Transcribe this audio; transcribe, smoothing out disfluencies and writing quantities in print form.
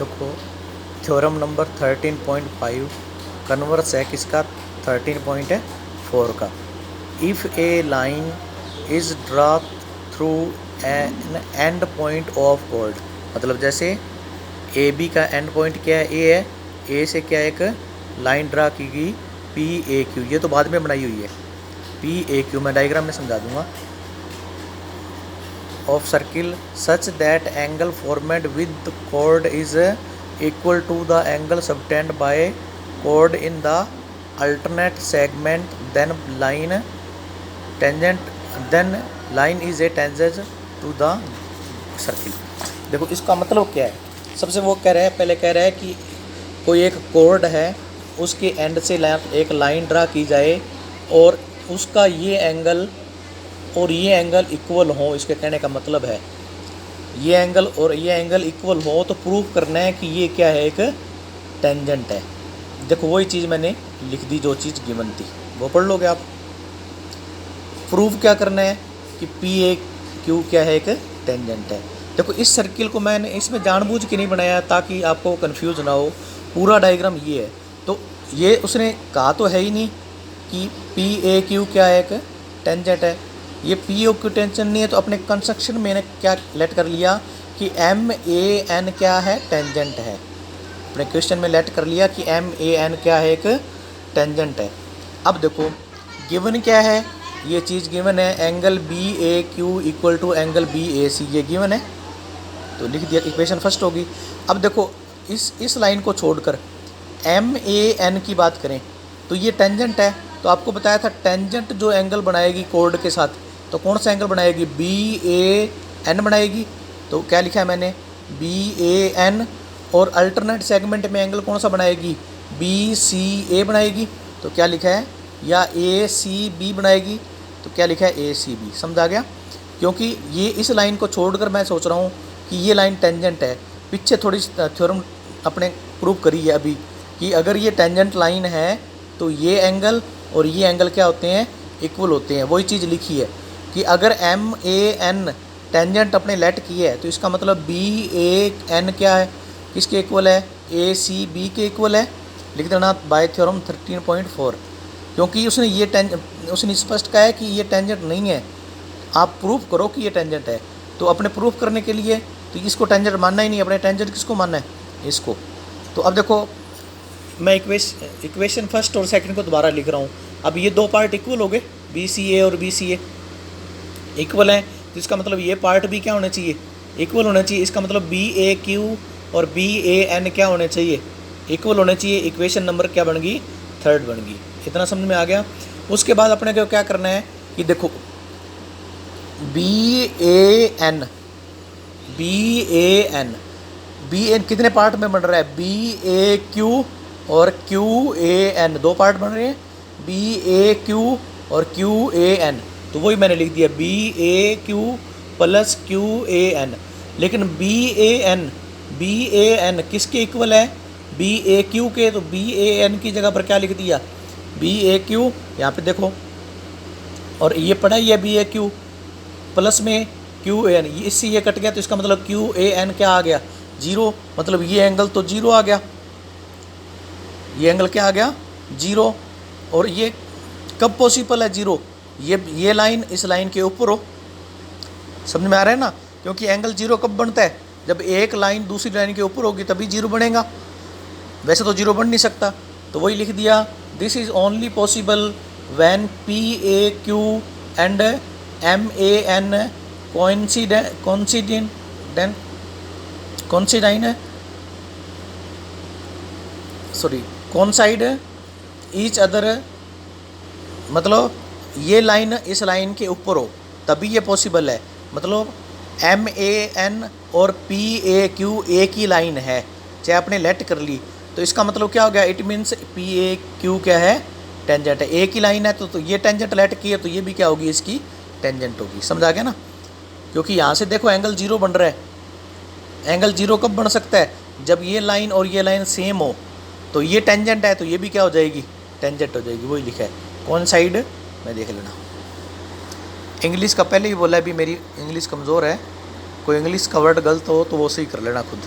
देखो theorem number 13.5 converse है किसका 13.4 का। If a line is draw through an end point of chord, मतलब जैसे ए बी का एंड पॉइंट क्या है, ए है, ए से क्या एक लाइन ड्रा की गई पी ए क्यू, ये तो बाद में बनाई हुई है पी ए क्यू, मैं डायग्राम में समझा दूंगा। Of circle such that angle formed with chord is equal to the angle subtended by chord in the alternate segment, then line is a tangent to the circle। देखो इसका मतलब क्या है, सबसे वो कह रहा है, पहले कह रहा है कि कोई एक chord है, उसके एंड से एक लाइन ड्रा की जाए और उसका ये एंगल और ये एंगल इक्वल हो। इसके कहने का मतलब है ये एंगल और ये एंगल इक्वल हो तो प्रूव करना है कि ये क्या है, एक टेंजेंट है। देखो वही चीज़ मैंने लिख दी, जो चीज़ गिवन थी वो पढ़ लोगे आप। प्रूव क्या करना है कि पी ए क्यू क्या है, एक टेंजेंट है। देखो इस सर्किल को मैंने इसमें जानबूझ के नहीं बनाया ताकि आपको कंफ्यूज ना हो, पूरा डायग्राम ये है। तो ये उसने कहा तो है ही नहीं कि पी ए क्यू क्या है, एक टेंजेंट है। ये पी ओ क्यू टेंशन नहीं है, तो अपने कंस्ट्रक्शन में क्या लेट कर लिया कि एम ए एन क्या है, टेंजेंट है। अपने क्वेश्चन में लेट कर लिया कि एम ए एन क्या है, एक टेंजेंट है। अब देखो गिवन क्या है, ये चीज़ गिवन है angle B A Q equal to angle B A C, ये गिवन है तो लिख दिया, इक्वेशन फर्स्ट होगी। अब देखो इस लाइन को छोड़कर एम ए एन की बात करें तो ये टेंजेंट है। तो आपको बताया था टेंजेंट जो एंगल बनाएगी कोड के साथ, तो कौन सा एंगल बनाएगी, बी ए एन बनाएगी। तो क्या लिखा है मैंने, बी ए एन, और अल्टरनेट सेगमेंट में एंगल कौन सा बनाएगी, बी सी ए बनाएगी। तो क्या लिखा है, या ए सी बी बनाएगी, तो क्या लिखा है, ए सी बी। समझ आ गया, क्योंकि ये इस लाइन को छोड़कर मैं सोच रहा हूँ कि ये लाइन टेंजेंट है। पीछे थोड़ी थ्योरम अपने प्रूव करी है अभी कि अगर ये टेंजेंट लाइन है तो ये एंगल और ये एंगल क्या होते हैं, इक्वल होते हैं। वही चीज़ लिखी है कि अगर एम ए एन टेंजेंट अपने लेट की है तो इसका मतलब बी ए एन क्या है, किसके इक्वल है, ए सी बी के इक्वल है। लिख देना बाय थ्योरम 13.4, क्योंकि उसने स्पष्ट कहा है कि ये टेंजेंट नहीं है, आप प्रूफ करो कि ये टेंजेंट है। तो अपने प्रूफ करने के लिए तो इसको टेंजेंट मानना ही नहीं, अपने टेंजेंट किसको मानना है, इसको। तो अब देखो मैं इक्वेशन फर्स्ट और सेकंड को दोबारा लिख रहा हूँ। अब ये दो पार्ट इक्वल हो गए, बी सी ए और बी सी ए इक्वल है, तो इसका मतलब ये पार्ट भी क्या होना चाहिए, इक्वल होना चाहिए। इसका मतलब बी ए क्यू और बी ए एन क्या होने चाहिए, इक्वल होने चाहिए। इक्वेशन नंबर क्या बन गई, थर्ड बन गई। इतना समझ में आ गया। उसके बाद अपने को क्या करना है कि देखो बी ए एन कितने पार्ट में बन रहा है, बी ए क्यू और क्यू ए एन, दो पार्ट बन रहे हैं, बी ए क्यू और क्यू ए एन। तो वही मैंने लिख दिया B A Q plus Q A N. लेकिन बी ए एन किसके इक्वल है, बी ए क्यू के। तो बी ए एन की जगह पर क्या लिख दिया, बी ए क्यू, यहाँ पे देखो, और ये पढ़ा ही है बी ए क्यू प्लस में क्यू ए एन, इससे ये कट गया तो इसका मतलब क्यू ए एन क्या आ गया, जीरो। मतलब ये एंगल तो जीरो आ गया, ये एंगल क्या आ गया, जीरो। और ये कब पॉसिबल है जीरो, ये लाइन इस लाइन के ऊपर हो। समझ में आ रहा है ना, क्योंकि एंगल जीरो कब बनता है, जब एक लाइन दूसरी लाइन के ऊपर होगी तभी जीरो बनेगा, वैसे तो जीरो बन नहीं सकता। तो वही लिख दिया, this is only possible when P A Q and M A N coincide each other. मतलब ये लाइन इस लाइन के ऊपर हो तभी ये पॉसिबल है। मतलब एम ए एन और पी ए क्यू ए की लाइन है, चाहे आपने लेट कर ली, तो इसका मतलब क्या हो गया, it means P A Q क्या है, टेंजेंट है। ए की लाइन है तो ये टेंजेंट लेट की है, तो ये भी क्या होगी, इसकी टेंजेंट होगी। समझ आ गया ना, क्योंकि यहाँ से देखो एंगल जीरो बन रहा है। एंगल जीरो कब बन सकता है, जब ये लाइन और ये लाइन सेम हो, तो ये टेंजेंट है तो ये भी क्या हो जाएगी, टेंजेंट हो जाएगी। वही लिखा है, कौन साइड में देख लेना। इंग्लिश का पहले ही बोला है, अभी मेरी इंग्लिश कमज़ोर है, कोई इंग्लिश का वर्ड गलत हो तो वो सही कर लेना खुद।